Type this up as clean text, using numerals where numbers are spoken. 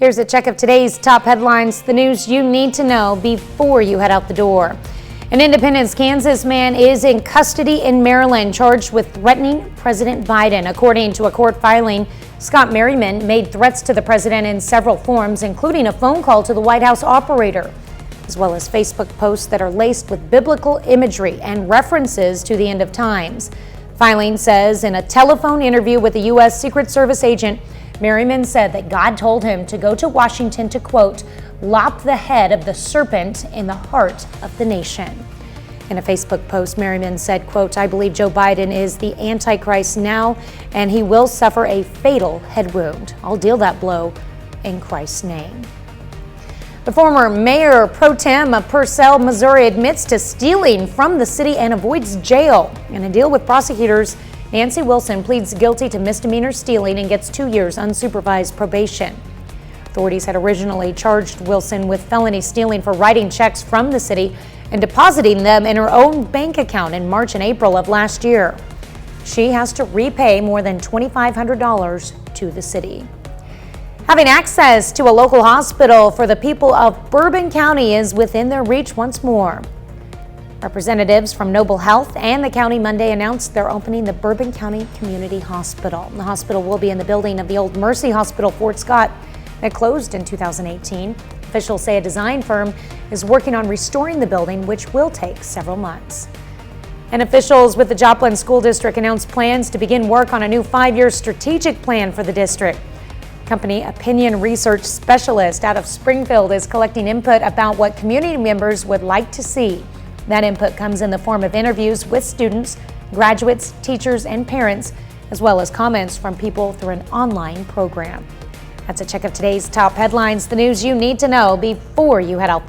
Here's a check of today's top headlines, the news you need to know before you head out the door. An Independence, Kansas man is in custody in Maryland, charged with threatening President Biden. According to a court filing, Scott Merriman made threats to the president in several forms, including a phone call to the White House operator, as well as Facebook posts that are laced with biblical imagery and references to the end of times. Filing says in a telephone interview with a U.S. Secret Service agent, Merriman said that God told him to go to Washington to, quote, lop the head of the serpent in the heart of the nation. In a Facebook post, Merriman said, quote, I believe Joe Biden is the Antichrist now, and he will suffer a fatal head wound. I'll deal that blow in Christ's name. The former mayor pro-tem of Purcell, Missouri, admits to stealing from the city and avoids jail. In a deal with prosecutors, Nancy Wilson pleads guilty to misdemeanor stealing and gets 2 years unsupervised probation. Authorities had originally charged Wilson with felony stealing for writing checks from the city and depositing them in her own bank account in March and April of last year. She has to repay more than $2,500 to the city. Having access to a local hospital for the people of Bourbon County is within their reach once more. Representatives from Noble Health and the county Monday announced they're opening the Bourbon County Community Hospital. The hospital will be in the building of the old Mercy Hospital, Fort Scott, that closed in 2018. Officials say a design firm is working on restoring the building, which will take several months. And officials with the Joplin School District announced plans to begin work on a new 5-year strategic plan for the district. Company Opinion Research Specialist out of Springfield is collecting input about what community members would like to see. That input comes in the form of interviews with students, graduates, teachers, and parents, as well as comments from people through an online program. That's a check of today's top headlines, the news you need to know before you head out the